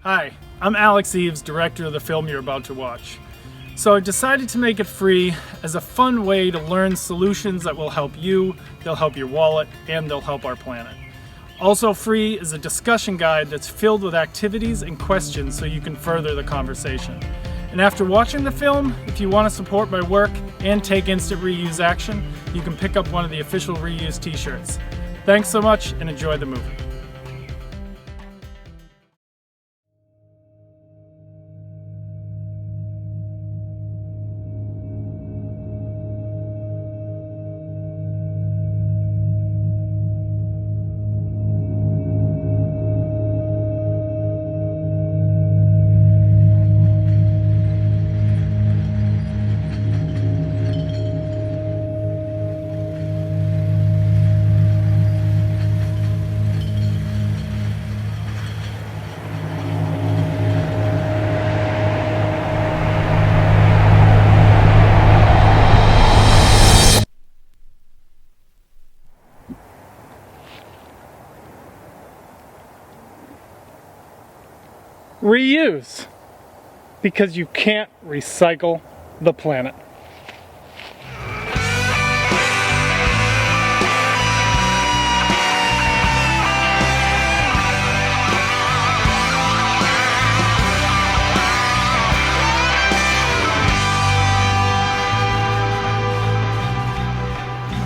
Hi, I'm Alex Eaves, director of the film you're about to watch. So I decided to make it free as a fun way to learn solutions that will help you, they'll help your wallet, and they'll help our planet. Also free is a discussion guide that's filled with activities and questions so you can further the conversation. And after watching the film, if you want to support my work and take instant reuse action, you can pick up one of the official Reuse t-shirts. Thanks so much and enjoy the movie. Reuse, because you can't recycle the planet.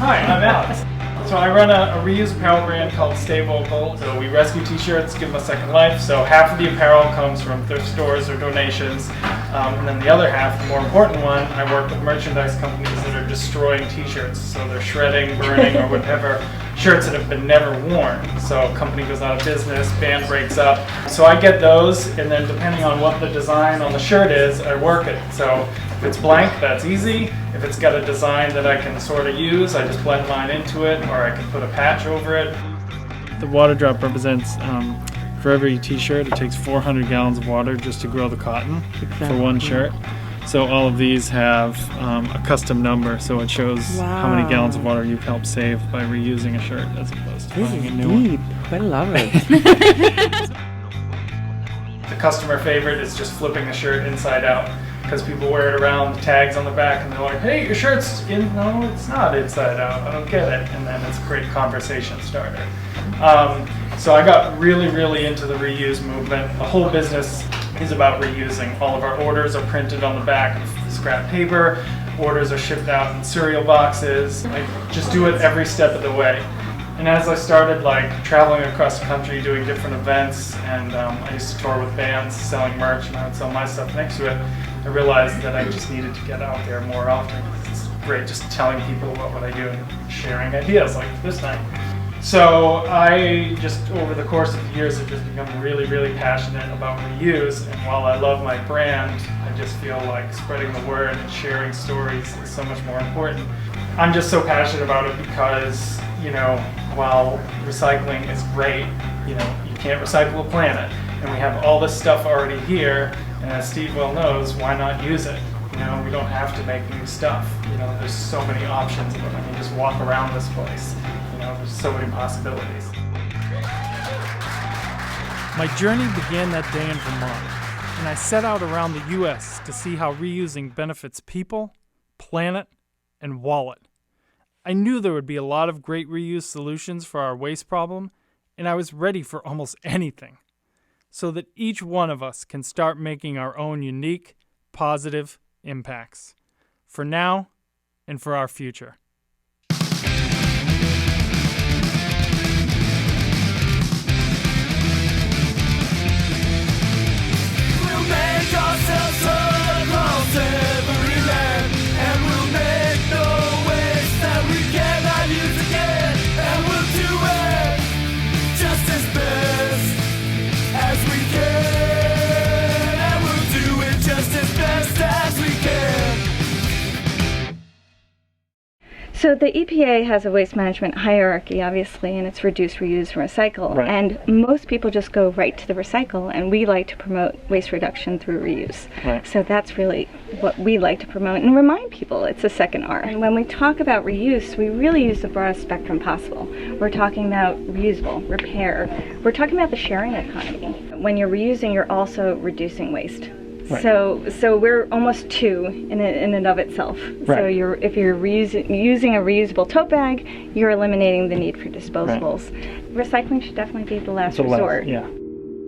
Hi, I'm Alex. So I run a reuse apparel brand called Stay Vocal. So we rescue t-shirts, give them a second life. So half of the apparel comes from thrift stores or donations. And then the other half, the more important one, I work with merchandise companies that are destroying t-shirts. So they're shredding, burning, or whatever, shirts that have been never worn. So a company goes out of business, band breaks up. So I get those, and then depending on what the design on the shirt is, I work it. So if it's blank, that's easy. If it's got a design that I can sort of use, I just blend mine into it, or I can put a patch over it. The water drop represents, for every t-shirt, it takes 400 gallons of water just to grow the cotton for one shirt. So all of these have a custom number, so it shows how many gallons of water you've helped save by reusing a shirt as opposed to buying a new one. I love it. The customer favorite is just flipping the shirt inside out, because people wear it around, the tags on the back, and they're like, hey, your shirt's in, no, it's not inside out, I don't get it. And then it's a great conversation starter. So I got really into the reuse movement. The whole business is about reusing. All of our orders are printed on the back of scrap paper. Orders are shipped out in cereal boxes. I just do it every step of the way. And as I started traveling across the country doing different events, and I used to tour with bands selling merch, and I would sell my stuff next to it, I realized that I just needed to get out there more often. It's great just telling people about what I do and sharing ideas like this night. So I just, over the course of the years, have just become really passionate about reuse. And while I love my brand, I just feel like spreading the word and sharing stories is so much more important. I'm just so passionate about it because, while recycling is great, you can't recycle a planet. And we have all this stuff already here. And as Steve well knows, why not use it? We don't have to make new stuff. There's so many options. I can just walk around this place. There's so many possibilities. My journey began that day in Vermont, and I set out around the U.S. to see how reusing benefits people, planet, and wallet. I knew there would be a lot of great reuse solutions for our waste problem, and I was ready for almost anything, so that each one of us can start making our own unique, positive impacts, for now and for our future. So the EPA has a waste management hierarchy, obviously, and it's reduce, reuse, recycle. Right. And most people just go right to the recycle, and we like to promote waste reduction through reuse. Right. So that's really what we like to promote and remind people it's a second R. And when we talk about reuse, we really use the broadest spectrum possible. We're talking about reusable, repair. We're talking about the sharing economy. When you're reusing, you're also reducing waste. Right. So we're almost two in and of itself. Right. So if you're using a reusable tote bag, you're eliminating the need for disposables. Right. Recycling should definitely be the last resort. Yeah.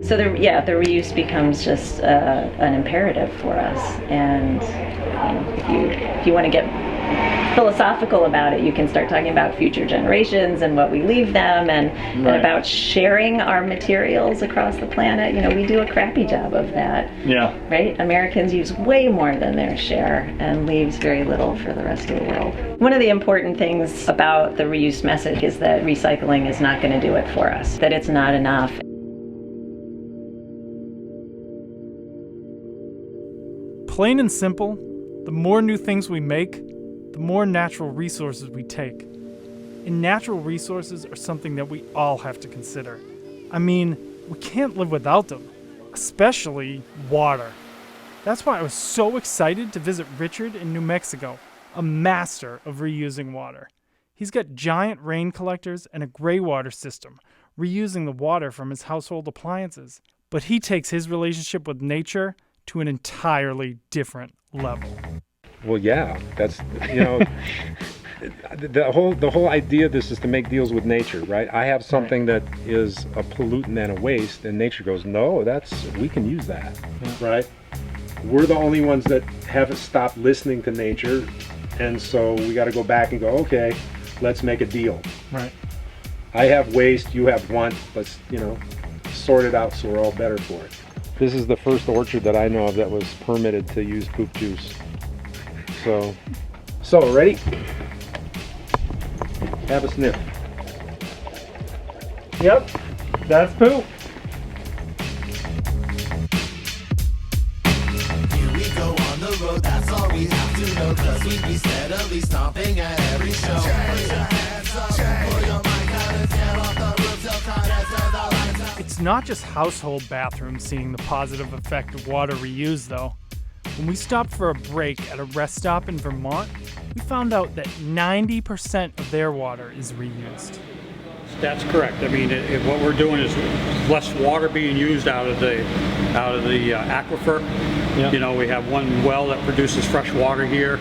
So the reuse becomes just an imperative for us. And if you want to get philosophical about it, you can start talking about future generations and what we leave them, and about sharing our materials across the planet. We do a crappy job of that. Yeah. Right? Americans use way more than their share and leaves very little for the rest of the world. One of the important things about the reuse message is that recycling is not going to do it for us, that it's not enough. Plain and simple, the more new things we make, the more natural resources we take. And natural resources are something that we all have to consider. I mean, we can't live without them, especially water. That's why I was so excited to visit Richard in New Mexico, a master of reusing water. He's got giant rain collectors and a gray water system, reusing the water from his household appliances. But he takes his relationship with nature to an entirely different level. Well, yeah, that's, the whole idea of this is to make deals with nature, right? I have something that is a pollutant and a waste, and nature goes, no, we can use that, right? We're the only ones that haven't stopped listening to nature, and so we got to go back and go, okay, let's make a deal. Right. I have waste, you have want, let's, sort it out so we're all better for it. This is the first orchard that I know of that was permitted to use poop juice. So ready? Have a sniff. Yep, that's poop. Here we go on the road, that's all we have to know, 'cause we be steadily stomping at every show. Put your hands up, pull your mic out and tear off the roof till Conant turn the lights out. It's not just household bathrooms seeing the positive effect of water reuse, though. When we stopped for a break at a rest stop in Vermont, we found out that 90% of their water is reused. That's correct. I mean, what we're doing is less water being used out of the aquifer. Yeah. We have one well that produces fresh water here.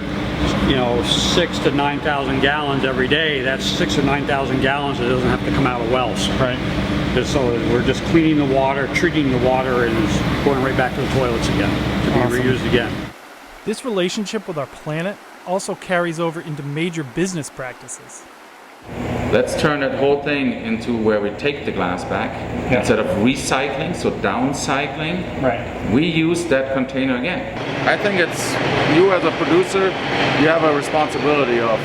6,000 to 9,000 gallons every day. That's 6,000 or 9,000 gallons that doesn't have to come out of wells. Right. So we're just cleaning the water, treating the water, and it's going right back to the toilets again to be reused again. This relationship with our planet also carries over into major business practices. Let's turn that whole thing into where we take the glass back instead of recycling, so downcycling. Right. We use that container again. I think it's you as a producer, you have a responsibility of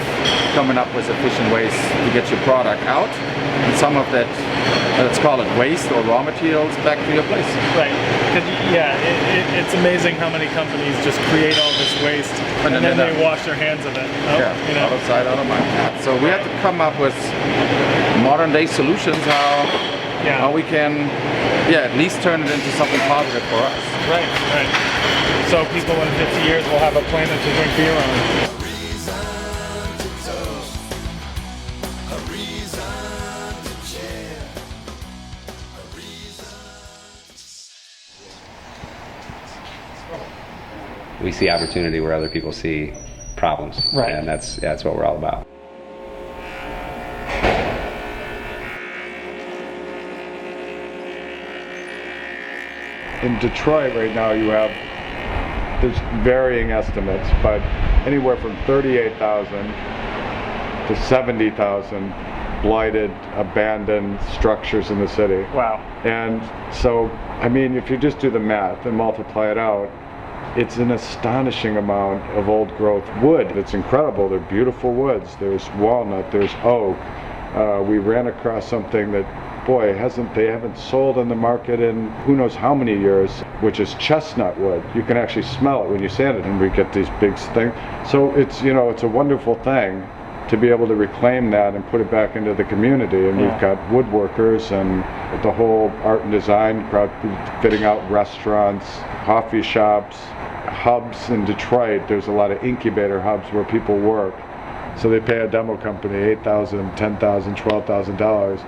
coming up with efficient ways to get your product out, and some of that, let's call it waste or raw materials, back to your place. Right. It's amazing how many companies just create all this waste and then they wash their hands of it. Out of sight, out of mind. So we have to come up with modern day solutions how we can at least turn it into something positive for us. Right. So people in 50 years will have a planet to drink beer on. We see opportunity where other people see problems, right? And that's what we're all about. In Detroit right now, there's varying estimates, but anywhere from 38,000 to 70,000 blighted, abandoned structures in the city. Wow. And so, I mean, if you just do the math and multiply it out, it's an astonishing amount of old growth wood. It's incredible. They're beautiful woods. There's walnut, there's oak. We ran across something that, boy, they haven't sold on the market in who knows how many years, which is chestnut wood. You can actually smell it when you sand it, and we get these big things. So it's, it's a wonderful thing. to be able to reclaim that and put it back into the community. And we've got woodworkers and the whole art and design crowd fitting out restaurants, coffee shops, hubs in Detroit. There's a lot of incubator hubs where people work. So they pay a demo company $8,000, $10,000, $12,000,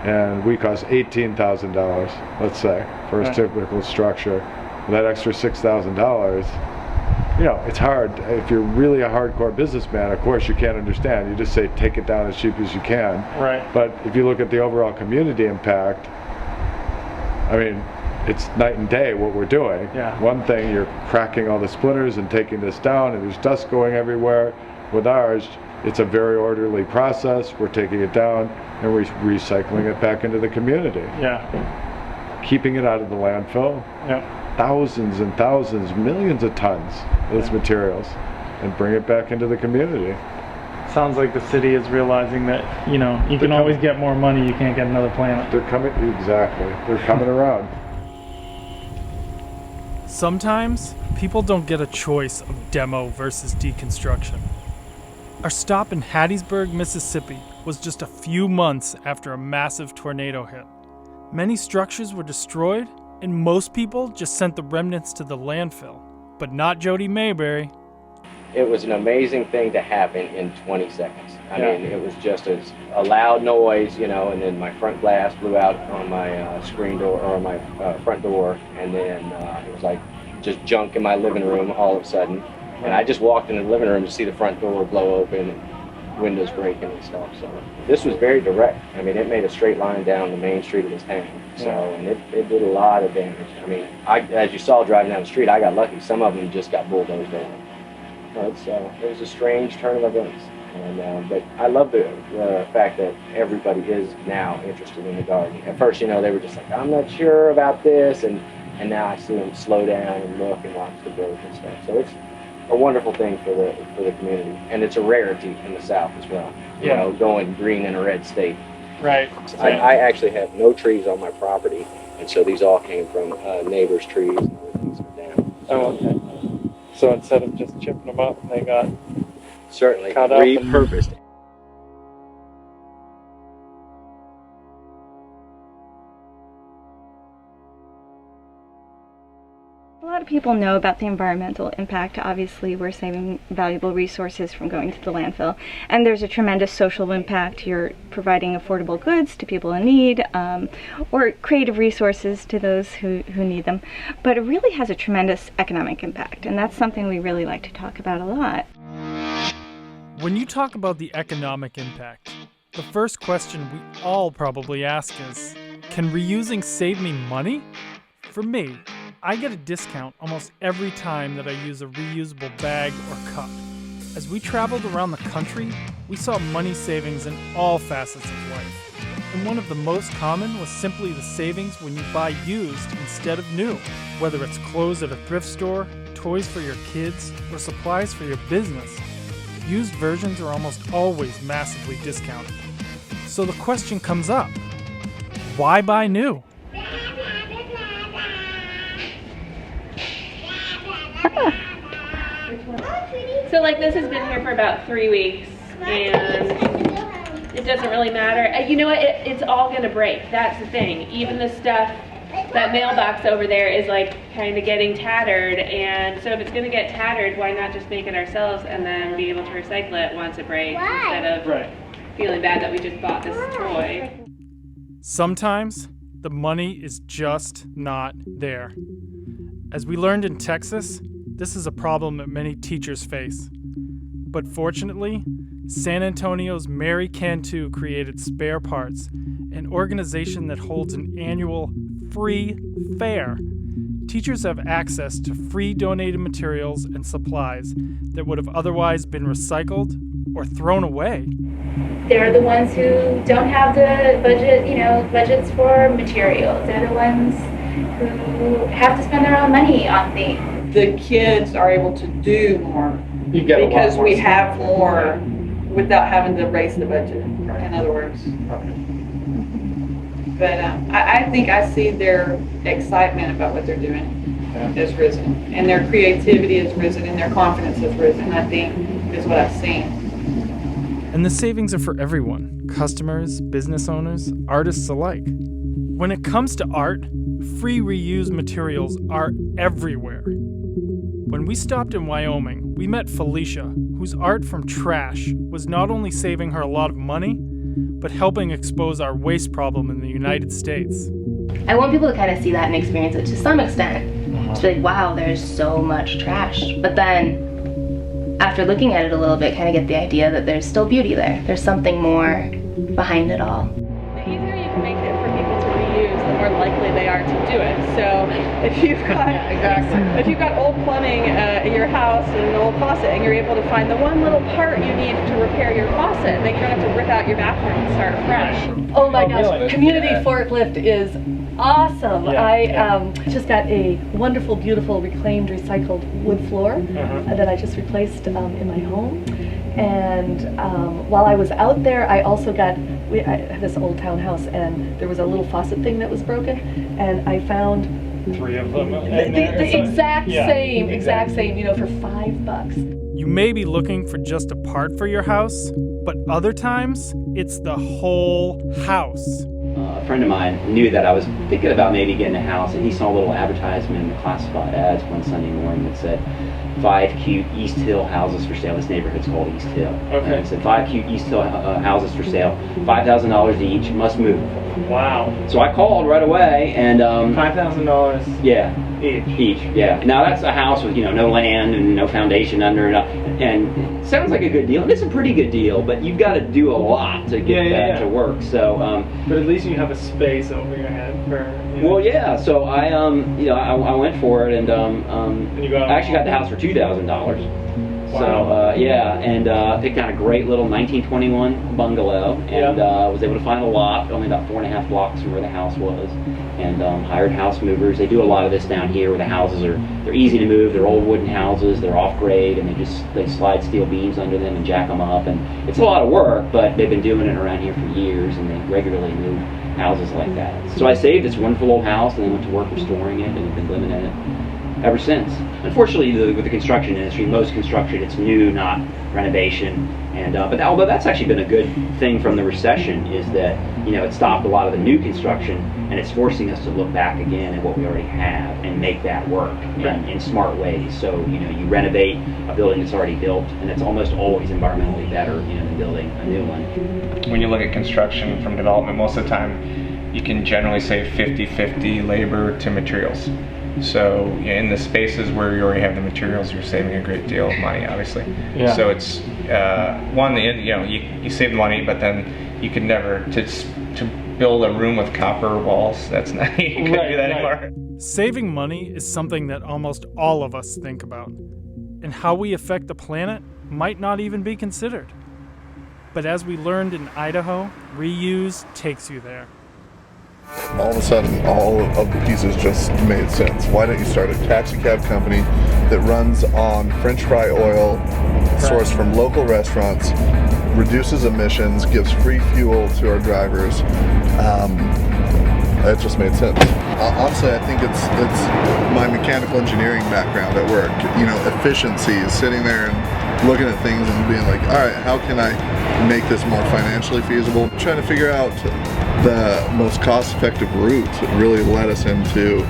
and we cost $18,000, let's say, for a typical structure. That extra $6,000, you know, it's hard. If you're really a hardcore businessman, of course you can't understand. You just say take it down as cheap as you can. Right. But if you look at the overall community impact, I mean, it's night and day what we're doing. Yeah. One thing, you're cracking all the splinters and taking this down, and there's dust going everywhere. With ours, it's a very orderly process. We're taking it down and we're recycling it back into the community. Yeah. Keeping it out of the landfill. Yep. Thousands and thousands, millions of tons of these materials, and bring it back into the community. Sounds like the city is realizing that, you know, you can always get more money, you can't get another planet. They're coming, exactly. They're coming around. Sometimes people don't get a choice of demo versus deconstruction. Our stop in Hattiesburg, Mississippi was just a few months after a massive tornado hit. Many structures were destroyed, and most people just sent the remnants to the landfill. But not Jody Mabary. It was an amazing thing to happen in 20 seconds. I mean, it was just a loud noise, you know, and then my front glass blew out on my screen door, or my front door, and then it was like just junk in my living room all of a sudden. And I just walked into the living room to see the front door blow open and windows breaking and stuff. So this was very direct. I mean, it made a straight line down the main street of this town. So, and it did a lot of damage. I mean, as you saw driving down the street, I got lucky. Some of them just got bulldozed over. It was a strange turn of events. And, but I love the fact that everybody is now interested in the garden. At first, you know, they were just like, I'm not sure about this. And now I see them slow down and look and watch the growth and stuff. So it's a wonderful thing for the community, and it's a rarity in the South as well. You know, going green in a red state. Right. I actually have no trees on my property, and so these all came from neighbors' trees and other things that were down. Oh, okay. So instead of just chipping them up, they got certainly cut up repurposed. A lot of people know about the environmental impact. Obviously, we're saving valuable resources from going to the landfill. And there's a tremendous social impact. You're providing affordable goods to people in need, or creative resources to those who need them. But it really has a tremendous economic impact, and that's something we really like to talk about a lot. When you talk about the economic impact, the first question we all probably ask is, can reusing save me money? For me, I get a discount almost every time that I use a reusable bag or cup. As we traveled around the country, we saw money savings in all facets of life. And one of the most common was simply the savings when you buy used instead of new. Whether it's clothes at a thrift store, toys for your kids, or supplies for your business, used versions are almost always massively discounted. So the question comes up, why buy new? So like this has been here for about 3 weeks and it doesn't really matter. You know what, it's all gonna break. That's the thing. Even the stuff, that mailbox over there is like kind of getting tattered, and so if it's gonna get tattered, why not just make it ourselves and then be able to recycle it once it breaks instead of feeling bad that we just bought this toy. Sometimes the money is just not there. As we learned in Texas, this is a problem that many teachers face. But fortunately, San Antonio's Mary Cantu created Spare Parts, an organization that holds an annual free fair. Teachers have access to free donated materials and supplies that would have otherwise been recycled or thrown away. They're the ones who don't have the budgets for materials. They're the ones who have to spend their own money on things. The kids are able to do more because we have more without having to raise the budget, in other words. But I think I see their excitement about what they're doing has risen, and their creativity has risen, and their confidence has risen, I think, is what I've seen. And the savings are for everyone, customers, business owners, artists alike. When it comes to art, free reused materials are everywhere. When we stopped in Wyoming, we met Felicia, whose art from trash was not only saving her a lot of money, but helping expose our waste problem in the United States. I want people to kind of see that and experience it to some extent. To be like, wow, there's so much trash. But then, after looking at it a little bit, kind of get the idea that there's still beauty there. There's something more behind it all. The easier you can make it for people to reuse, the more likely they are to do it. So if you've got old plumbing in your house and an old faucet, and you're able to find the one little part you need to repair your faucet, then you don't have to rip out your bathroom and start fresh. Oh my gosh, community forklift is awesome. I just got a wonderful, beautiful, reclaimed, recycled wood floor that I just replaced in my home. And while I was out there, I also got, I had this old townhouse, and there was a little faucet thing that was broken, and I found 3 of them. The exact same, you know, for $5. You may be looking for just a part for your house, but other times, it's the whole house. A friend of mine knew that I was thinking about maybe getting a house, and he saw a little advertisement in the classified ads one Sunday morning that said 5 cute East Hill houses for sale. This neighborhood's called East Hill. Okay. And it said 5 cute East Hill houses for sale, $5,000 each, must move. Wow. So I called right away, and $5,000. Yeah. Each, yeah. Now that's a house with, you know, no land and no foundation under it, and it sounds like a good deal. And it's a pretty good deal, but you've got to do a lot to get that to work. So, but at least you have a space over your head for. You know. Well, yeah. So I, you know, I went for it, and I actually got the house for $2,000. Wow. So yeah, and picked out a great little 1921 bungalow, and was able to find a lot only about 4.5 blocks from where the house was, and hired house movers. They do a lot of this down here, where the houses they're easy to move. They're old wooden houses. They're off grade, and they slide steel beams under them and jack them up, and it's a lot of work. But they've been doing it around here for years, and they regularly move houses like that. So I saved this wonderful old house, and then went to work restoring it, and have been living in it ever since. Unfortunately, with the construction industry, most construction, it's new, not renovation. And but although that's actually been a good thing from the recession, is that, you know, it stopped a lot of the new construction, and it's forcing us to look back again at what we already have and make that work in smart ways. So, you know, you renovate a building that's already built, and it's almost always environmentally better, you know, than building a new one. When you look at construction from development, most of the time you can generally save 50-50 labor to materials. So in the spaces where you already have the materials, you're saving a great deal of money, obviously. Yeah. So it's one, you know, you save money, but then you can never to build a room with copper walls. That's not you can't do that anymore. Saving money is something that almost all of us think about, and how we affect the planet might not even be considered. But as we learned in Idaho, reuse takes you there. All of a sudden, all of the pieces just made sense. Why don't you start a taxi cab company that runs on French fry oil, sourced from local restaurants, reduces emissions, gives free fuel to our drivers? It just made sense. Honestly, I think it's my mechanical engineering background at work. You know, efficiencies, sitting there and looking at things and being like, all right, how can I make this more financially feasible? Trying to figure out the most cost-effective route really led us into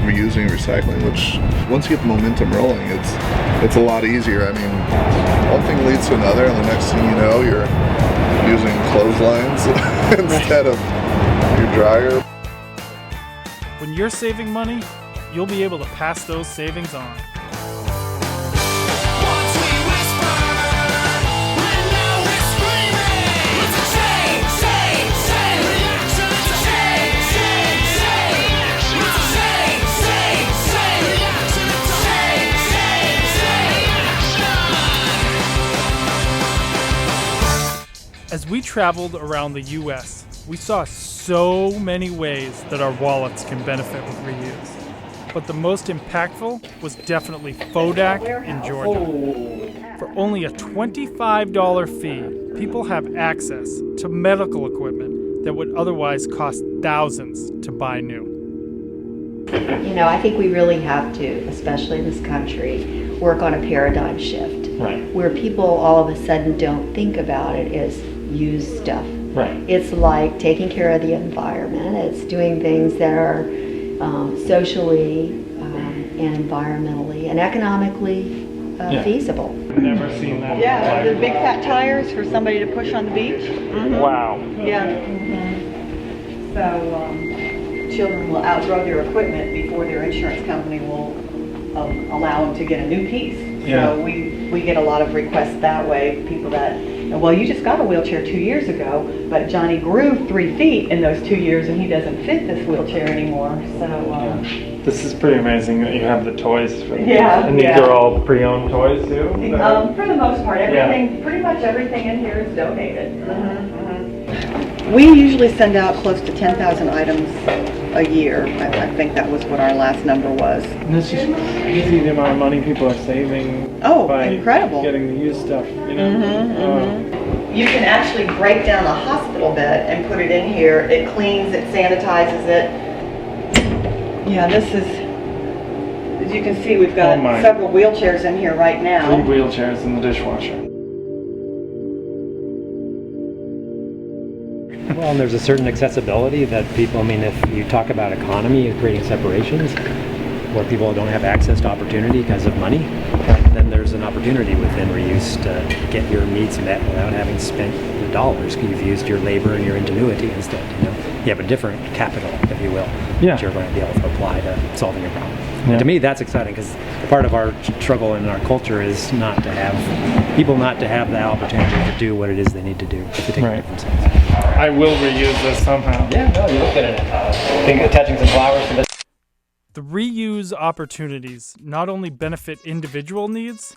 reusing recycling, which once you get the momentum rolling, it's a lot easier. I mean, one thing leads to another, and the next thing you know, you're using clotheslines instead of your dryer. When you're saving money, you'll be able to pass those savings on. As we traveled around the U.S., we saw so many ways that our wallets can benefit with reuse. But the most impactful was definitely FODAC in Georgia. For only a $25 fee, people have access to medical equipment that would otherwise cost thousands to buy new. You know, I think we really have to, especially in this country, work on a paradigm shift. Right. Where people all of a sudden don't think about it as used stuff. Right. It's like taking care of the environment. It's doing things that are socially and environmentally and economically feasible. Never seen that. Yeah, the big fat tires for somebody to push on the beach. Wow. Yeah. So children will outgrow their equipment before their insurance company will allow them to get a new piece. Yeah. So we get a lot of requests that way. People that, well, you just got a wheelchair 2 years ago, but Johnny grew 3 feet in those 2 years and he doesn't fit this wheelchair anymore. So this is pretty amazing that you have the toys for these. Yeah, And these yeah. are all pre-owned toys too? for the most part, everything, pretty much everything in here is donated. We usually send out close to 10,000 items a year. I think that was what our last number was. And it's just crazy the amount of money people are saving by incredible. getting the used stuff, you know? You can actually break down a hospital bed and put it in here. It cleans, it sanitizes it. Yeah, this is, as you can see, we've got several wheelchairs in here right now. 3 wheelchairs in the dishwasher. Well, and there's a certain accessibility that people, I mean, if you talk about economy and creating separations where people don't have access to opportunity because of money, then there's an opportunity within reuse to get your needs met without having spent the dollars. You've used your labor and your ingenuity instead. You know, you have a different capital, if you will, that you're going to be able to apply to solving your problem. And to me, that's exciting because part of our struggle in our culture is not to have people not to have the opportunity to do what it is they need to do to take care of themselves. I will reuse this somehow. Yeah, no, you look good in it. I think attaching some flowers to this. The reuse opportunities not only benefit individual needs,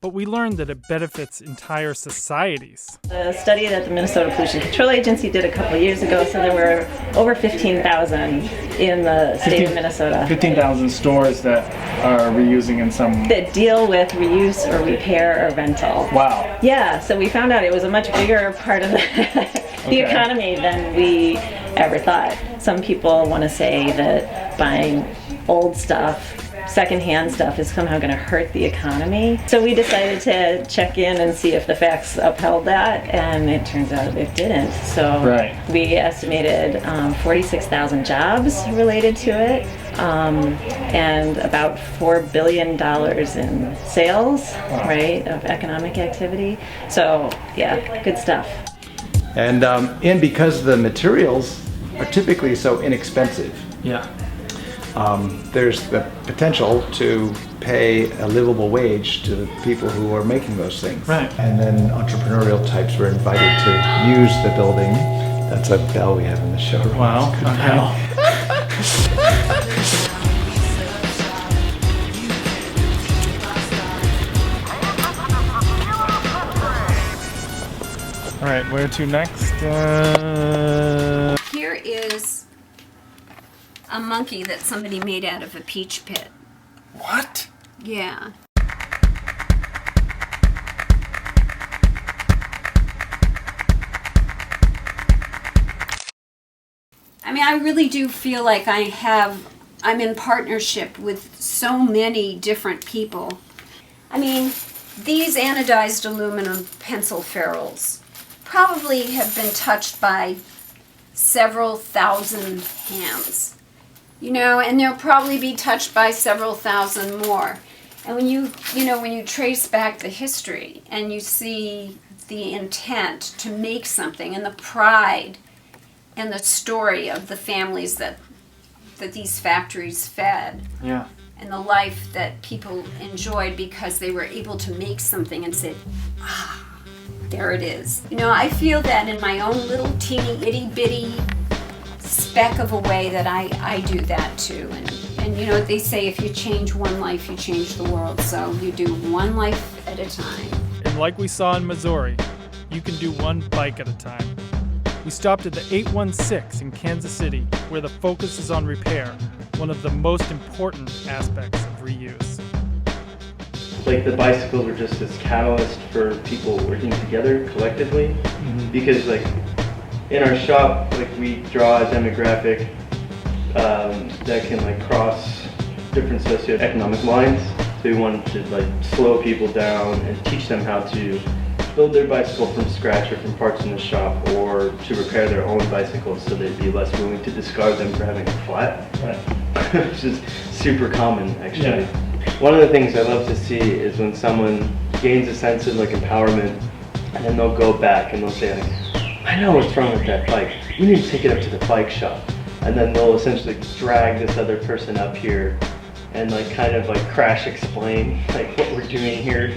but we learned that it benefits entire societies. A study that the Minnesota Pollution Control Agency did a couple of years ago, so there were over 15,000 in the state of Minnesota. 15,000 stores that are reusing in some... that deal with reuse or repair or rental. Wow. Yeah, so we found out it was a much bigger part of the economy than we ever thought. Some people want to say that buying old stuff, secondhand stuff, is somehow going to hurt the economy. So we decided to check in and see if the facts upheld that, and it turns out it didn't. So we estimated 46,000 jobs related to it, and about $4 billion in sales, right, of economic activity. So yeah, good stuff. And because the materials are typically so inexpensive, there's the potential to pay a livable wage to the people who are making those things. Right. And then entrepreneurial types were invited to use the building. That's a bell we have in the showroom. Wow. All right, where to next? Here is a monkey that somebody made out of a peach pit. What? Yeah. I mean, I really do feel like I'm in partnership with so many different people. I mean, these anodized aluminum pencil ferrules probably have been touched by several thousand hands, you know, and they'll probably be touched by several thousand more. And when you trace back the history and you see the intent to make something and the pride and the story of the families that these factories fed, and the life that people enjoyed because they were able to make something and said, there it is. You know, I feel that in my own little teeny itty bitty speck of a way that I do that too. And you know, they say if you change one life, you change the world. So you do one life at a time. And like we saw in Missouri, you can do one bike at a time. We stopped at the 816 in Kansas City, where the focus is on repair, one of the most important aspects of reuse. Like the bicycles are just this catalyst for people working together collectively, because like in our shop, like we draw a demographic that can like cross different socioeconomic lines. So we wanted to like slow people down and teach them how to build their bicycle from scratch or from parts in the shop, or to repair their own bicycles so they'd be less willing to discard them for having a flat, which is super common actually. Yeah. One of the things I love to see is when someone gains a sense of like empowerment, and then they'll go back and they'll say like, I know what's wrong with that bike. We need to take it up to the bike shop. And then they'll essentially drag this other person up here and like kind of like crash explain like what we're doing here.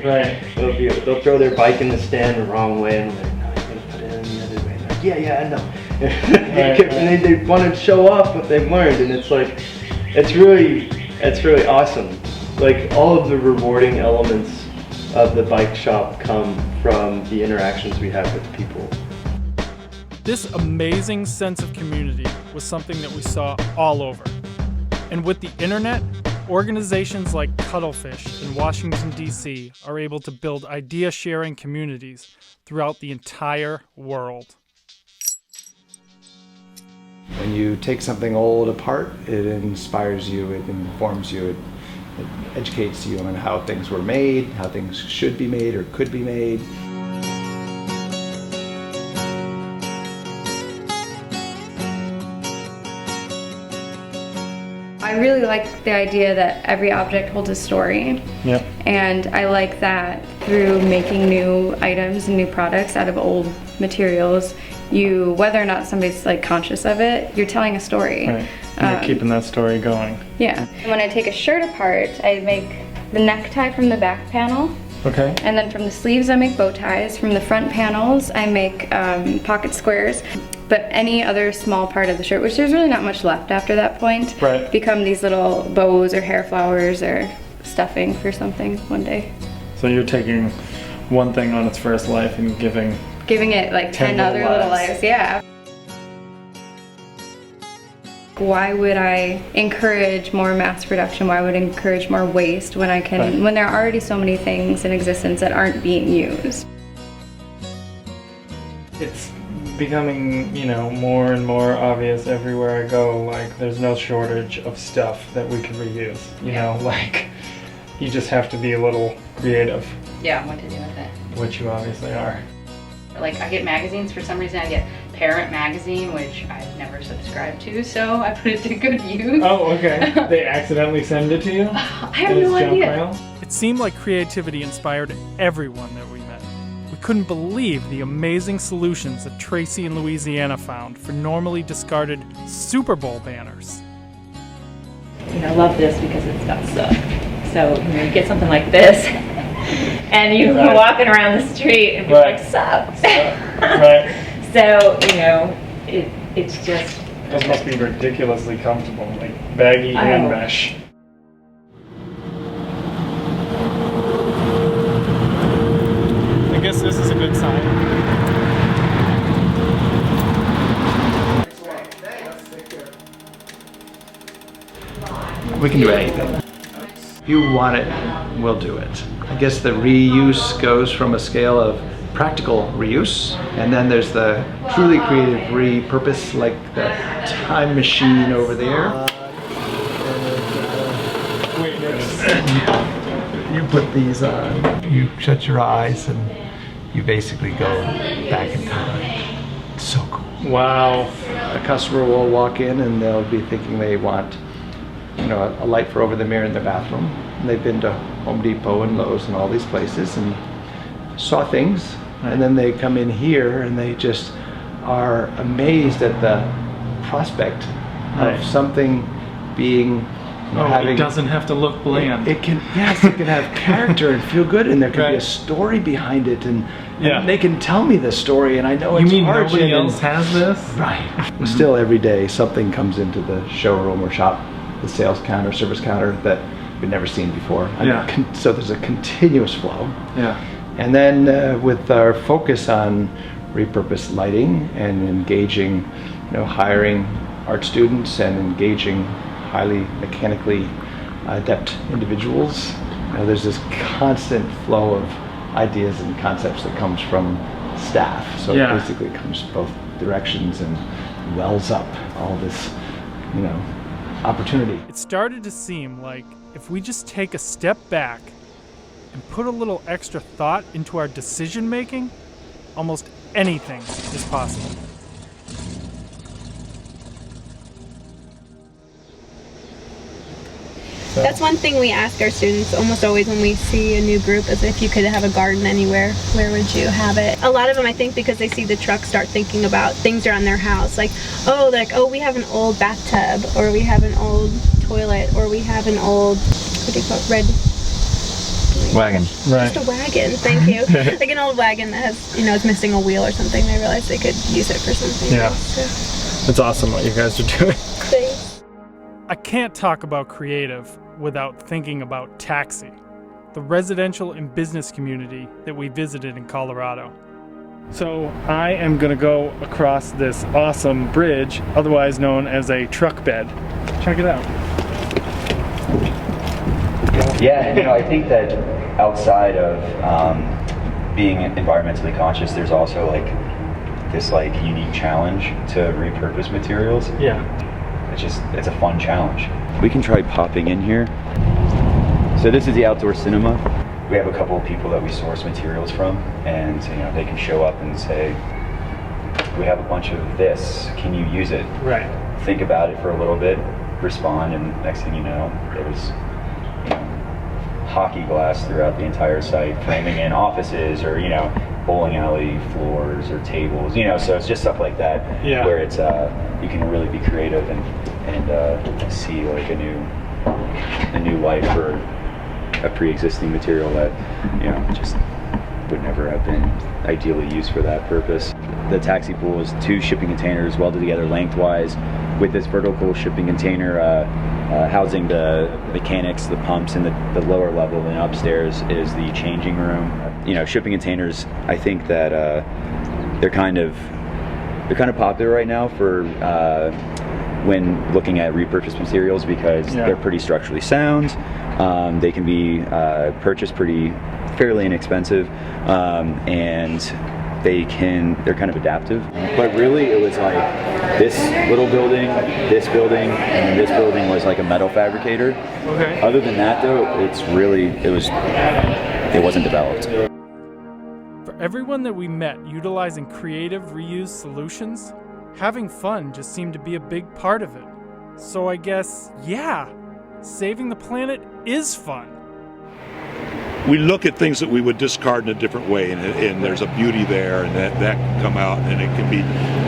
Right. They'll throw their bike in the stand the wrong way and they're like, no, you're gonna put it in the other way. And like, yeah, I know. And they want to show off what they've learned, and it's like, it's really awesome. Like all of the rewarding elements of the bike shop come from the interactions we have with people. This amazing sense of community was something that we saw all over. And with the internet, organizations like Cuttlefish in Washington, D.C. are able to build idea-sharing communities throughout the entire world. When you take something old apart, it inspires you, it informs you, it educates you on how things were made, how things should be made or could be made. I really like the idea that every object holds a story. Yep. And I like that through making new items and new products out of old materials, whether or not somebody's like conscious of it, you're telling a story. Right. And you're keeping that story going. Yeah. When I take a shirt apart, I make the necktie from the back panel. Okay. And then from the sleeves, I make bow ties. From the front panels, I make pocket squares. But any other small part of the shirt, which there's really not much left after that point, right, become these little bows or hair flowers or stuffing for something one day. So you're taking one thing on its first life and giving it like 10 other little lives, yeah. Why would I encourage more mass production? Why would I encourage more waste when when there are already so many things in existence that aren't being used? It's becoming, more and more obvious everywhere I go, like there's no shortage of stuff that we could reuse, you know, like you just have to be a little creative. Yeah, what to do with it. Which you obviously are. Like I get magazines for some reason. I get Parent Magazine, which I've never subscribed to, so I put it to good use. Oh, okay. They accidentally send it to you? I have no idea. It seemed like creativity inspired everyone that we met. We couldn't believe the amazing solutions that Tracy in Louisiana found for normally discarded Super Bowl banners. Love this because it's got stuff. So, you get something like this, and you're walking around the street and be like, sup? Right. So, it's just... Those must be ridiculously comfortable, like baggy and mesh. I guess this is a good sign. We can do anything. If you want it, we'll do it. I guess the reuse goes from a scale of practical reuse, and then there's the truly creative repurpose, like the time machine over there. You put these on, you shut your eyes, and you basically go back in time. It's so cool. Wow. A customer will walk in and they'll be thinking they want, a light for over the mirror in their bathroom. And they've been to Home Depot and Lowe's and all these places and saw things, and then they come in here and they just are amazed at the prospect of something being it doesn't have to look bland. It can have character and feel good, and there can be a story behind it, and they can tell me the story, and I know it's You mean origin. nobody else has this? Right. Still every day something comes into the showroom or shop, the sales counter, service counter, that we've never seen before. So there's a continuous flow. Yeah. And then with our focus on repurposed lighting and engaging, hiring art students and engaging highly mechanically adept individuals, there's this constant flow of ideas and concepts that comes from staff. So it basically comes both directions and wells up all this you know, opportunity. It started to seem like if we just take a step back and put a little extra thought into our decision making, almost anything is possible. That's one thing we ask our students almost always when we see a new group is if you could have a garden anywhere, where would you have it? A lot of them, I think, because they see the truck, start thinking about things around their house. Like, oh, we have an old bathtub, or we have an old toilet, or we have an old, what do you call it, red wagon. Right. Just a wagon, thank you. Like an old wagon that has, is missing a wheel or something. They realize they could use it for something. Yeah. So. That's awesome what you guys are doing. Thanks. I can't talk about creative without thinking about Taxi, the residential and business community that we visited in Colorado. So I am going to go across this awesome bridge, otherwise known as a truck bed. Check it out. Yeah, I think that outside of being environmentally conscious, there's also like this unique challenge to repurpose materials. Yeah. It's a fun challenge. We can try popping in here. So this is the outdoor cinema. We have a couple of people that we source materials from, and they can show up and say, we have a bunch of this, can you use it? Right. Think about it for a little bit, respond, and next thing you know, there's hockey glass throughout the entire site, framing in offices or bowling alley floors or tables, so it's just stuff like that. Yeah. Where it's you can really be creative and see like a new life for a pre-existing material that just would never have been ideally used for that purpose. The taxi pool is 2 shipping containers welded together lengthwise with this vertical shipping container housing the mechanics, the pumps, and the lower level, and upstairs is the changing room. Shipping containers, I think that they're kind of popular right now for when looking at repurposed materials because they're pretty structurally sound. They can be purchased fairly inexpensive, and they're kind of adaptive. But really, it was like this little building, this building, and this building was like a metal fabricator. Okay. Other than that, though, it wasn't developed. For everyone that we met utilizing creative reuse solutions, having fun just seemed to be a big part of it. So I guess, saving the planet is fun. We look at things that we would discard in a different way, and there's a beauty there, and that can come out, and it can be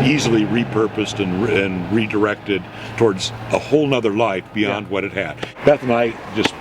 easily repurposed and redirected towards a whole nother life beyond what it had. Beth and I just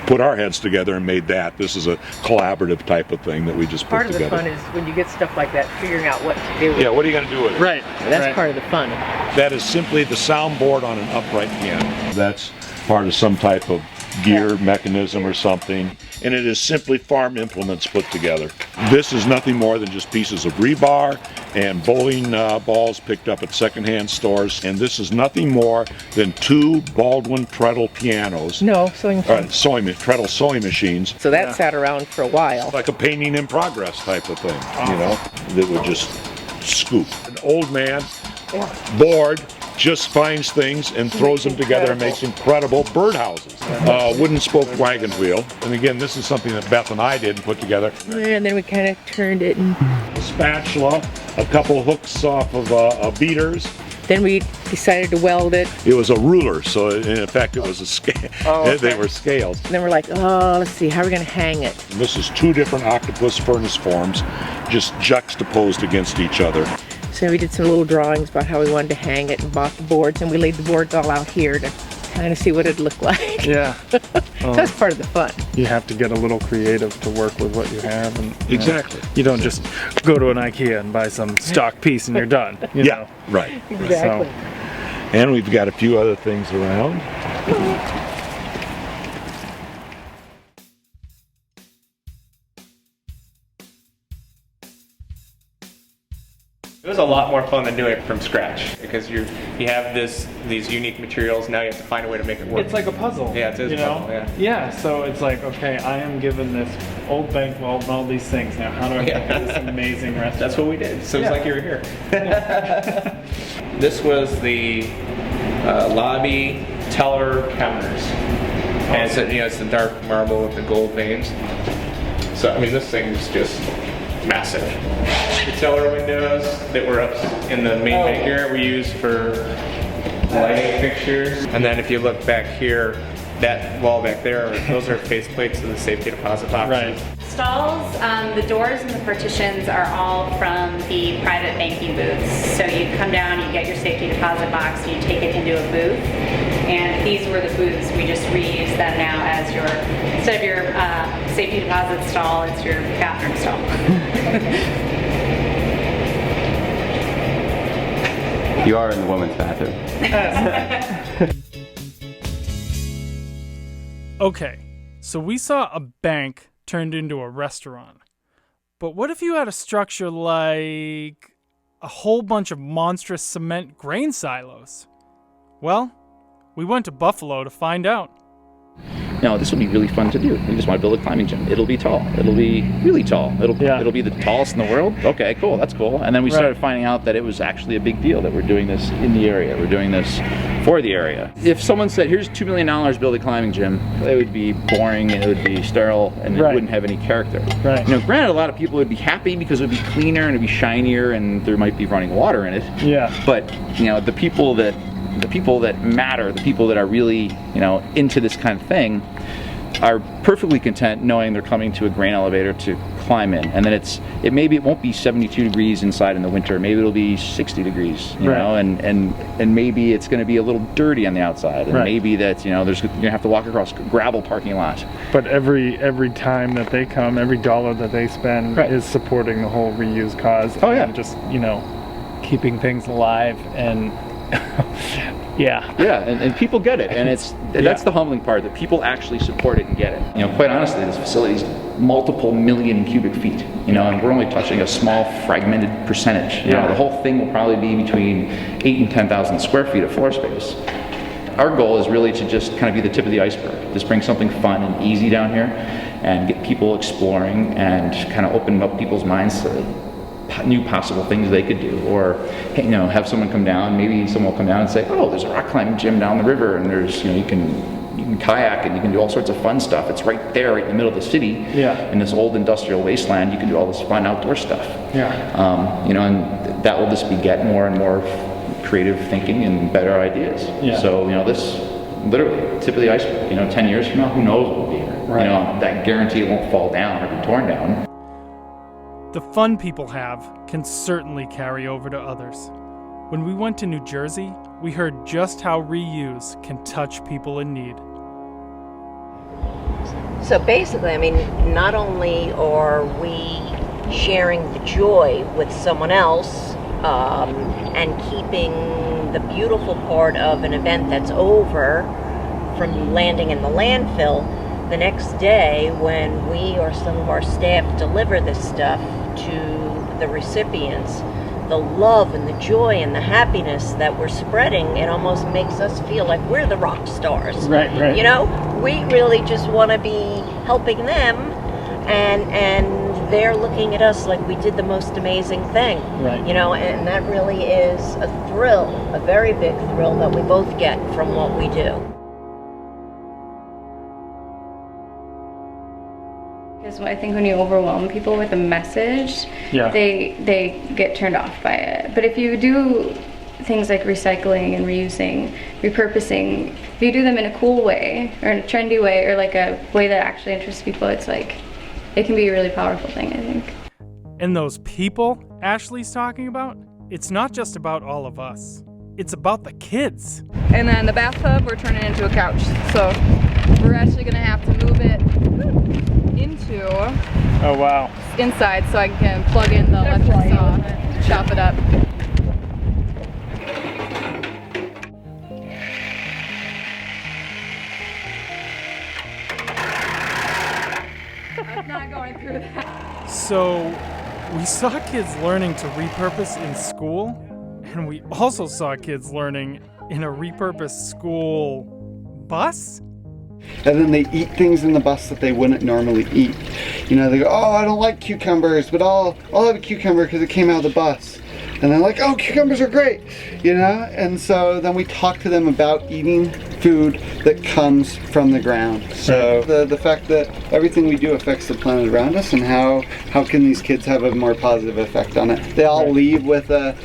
put our heads together and made that. This is a collaborative type of thing that we just put together. Part of the fun is when you get stuff like that, figuring out what to do with it. Yeah, what are you going to do with it? Right. That's part of the fun. That is simply the soundboard on an upright piano. That's part of some type of gear mechanism or something, and it is simply farm implements put together. This is nothing more than just pieces of rebar and bowling balls picked up at secondhand stores, and this is nothing more than 2 Baldwin treadle pianos. No, sewing treadle sewing machines. So that sat around for a while. Like a painting in progress type of thing, that would just scoop. An old man, bored, just finds things and throws them together and makes incredible birdhouses. Wooden spoke wagon wheel. And again, this is something that Beth and I did and put together. And then we kind of turned it. A spatula, a couple hooks off of beaters. Then we decided to weld it. It was a ruler, so in effect it was a scale. They were scales. And then we're like, let's see, how are we going to hang it? And this is 2 different octopus furnace forms, just juxtaposed against each other. So we did some little drawings about how we wanted to hang it and bought the boards, and we laid the boards all out here to kind of see what it'd look like. Yeah. That's part of the fun. You have to get a little creative to work with what you have. And, exactly. You don't just go to an IKEA and buy some stock piece and you're done. You know? Right. Exactly. So, and we've got a few other things around. It was a lot more fun than doing it from scratch because you have these unique materials. Now you have to find a way to make it work. It's like a puzzle. Yeah, it is a puzzle. Yeah. Yeah. So it's like, okay, I am given this old bank vault and all these things. Now, how do I make this amazing restaurant? That's what we did. So it's like you were here. This was the lobby, teller, counters. And so, it's the dark marble with the gold veins. So, I mean, this thing's just massive. The teller windows that were up in the main hangar we use for lighting fixtures. And then if you look back here, that wall back there, those are face plates of the safety deposit boxes. Right. Stalls, the doors and the partitions are all from the private banking booths. So you come down, you get your safety deposit box, you take it into a booth. And these were the booths. We just reuse them now as your, instead of your safety deposit stall, it's your bathroom stall. You are in the women's bathroom. Okay, so we saw a bank turned into a restaurant. But what if you had a structure like a whole bunch of monstrous cement grain silos? Well, we went to Buffalo to find out. Now, this will be really fun to do. We just want to build a climbing gym. It'll be tall. It'll be really tall. It'll be the tallest in the world. Okay, cool, that's cool. And then we started finding out that it was actually a big deal that we're doing this in the area. We're doing this for the area. If someone said, here's $2 million to build a climbing gym, it would be boring, it would be sterile, and it wouldn't have any character. Right. Granted, a lot of people would be happy because it would be cleaner and it would be shinier and there might be running water in it. Yeah. But, the people that matter, the people that are really, into this kind of thing, are perfectly content knowing they're coming to a grain elevator to climb in, and then maybe it won't be 72 degrees inside in the winter. Maybe it'll be 60 degrees, you know, and maybe it's going to be a little dirty on the outside, and maybe that you're going to have to walk across gravel parking lot. But every time that they come, every dollar that they spend is supporting the whole reuse cause. Oh yeah, and just keeping things alive and. And people get it, and that's the humbling part, that people actually support it and get it. Quite honestly, this facility is multiple million cubic feet, and we're only touching a small fragmented percentage. The whole thing will probably be between 8,000 and 10,000 square feet of floor space. Our goal is really to just kind of be the tip of the iceberg, just bring something fun and easy down here and get people exploring and kind of open up people's minds to new possible things they could do, or have someone come down. Maybe someone will come down and say, oh, there's a rock climbing gym down the river, and there's you can kayak and you can do all sorts of fun stuff. It's right there, right in the middle of the city, in this old industrial wasteland. You can do all this fun outdoor stuff. And that will just beget more and more creative thinking and better ideas. So this literally tip of the iceberg. 10 years from now, who knows what will be here. That guarantee it won't fall down or be torn down. The fun people have can certainly carry over to others. When we went to New Jersey, we heard just how reuse can touch people in need. So basically, not only are we sharing the joy with someone else and keeping the beautiful part of an event that's over from landing in the landfill, the next day when we or some of our staff deliver this stuff to the recipients, the love and the joy and the happiness that we're spreading, it almost makes us feel like we're the rock stars. Right. We really just want to be helping them, and they're looking at us like we did the most amazing thing. And that really is a thrill, a very big thrill that we both get from what we do. Because I think when you overwhelm people with a message, they get turned off by it. But if you do things like recycling and reusing, repurposing, if you do them in a cool way or in a trendy way or like a way that actually interests people, it's like, it can be a really powerful thing, I think. And those people Ashley's talking about, it's not just about all of us. It's about the kids. And then the bathtub, we're turning into a couch. So we're actually gonna have to move it into inside so I can plug in the electric saw to chop it up. I'm not going through that. So we saw kids learning to repurpose in school, and we also saw kids learning in a repurposed school bus. And then they eat things in the bus that they wouldn't normally eat. They go, oh, I don't like cucumbers, but I'll have a cucumber because it came out of the bus. And they're like, oh, cucumbers are great, you know? And so then we talk to them about eating food that comes from the ground. So the fact that everything we do affects the planet around us, and how can these kids have a more positive effect on it? They all leave with a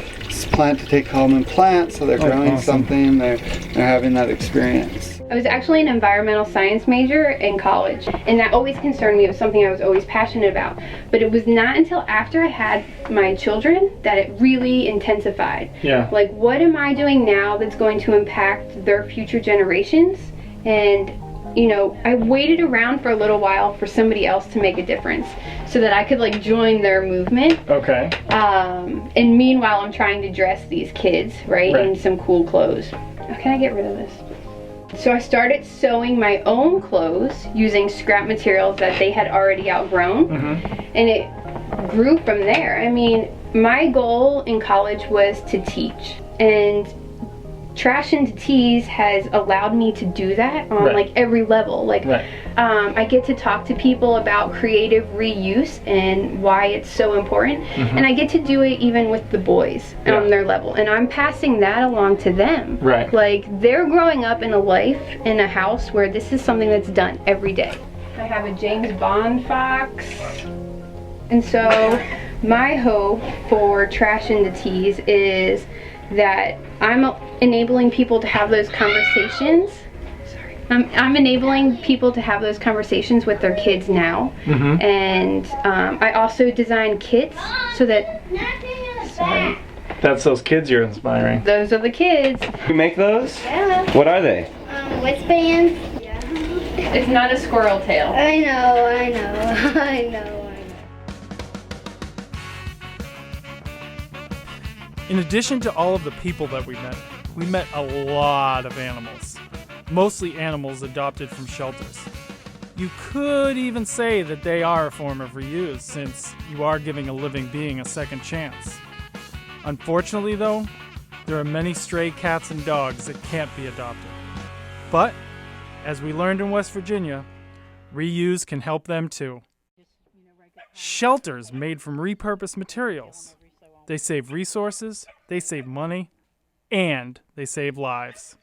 plant to take home and plant, so they're growing something, they're having that experience. I was actually an environmental science major in college, and that always concerned me. It was something I was always passionate about. But it was not until after I had my children that it really intensified. Yeah. Like, what am I doing now that's going to impact their future generations? And, you know, I waited around for a little while for somebody else to make a difference so that I could, like, join their movement. Okay. And meanwhile, I'm trying to dress these kids, right, in some cool clothes. How can I get rid of this? So I started sewing my own clothes using scrap materials that they had already outgrown, and it grew from there. I mean, my goal in college was to teach, and Trash Into Tees has allowed me to do that on like every level. Like, I get to talk to people about creative reuse and why it's so important, and I get to do it even with the boys on their level, and I'm passing that along to them. Like, they're growing up in a life in a house where this is something that's done every day. I have a James Bond fox, and so my hope for Trash Into Tees is that I'm enabling people to have those conversations. I'm enabling people to have those conversations with their kids now. And I also design kits so that, That's those kids you're inspiring. Those are the kids. You make those? Yeah. What are they? Wristbands. Yeah. It's not a squirrel tail. I know. In addition to all of the people that we met a lot of animals. Mostly animals adopted from shelters. You could even say that they are a form of reuse, since you are giving a living being a second chance. Unfortunately though, there are many stray cats and dogs that can't be adopted. But, as we learned in West Virginia, reuse can help them too. Shelters made from repurposed materials. They save resources, they save money, and they save lives.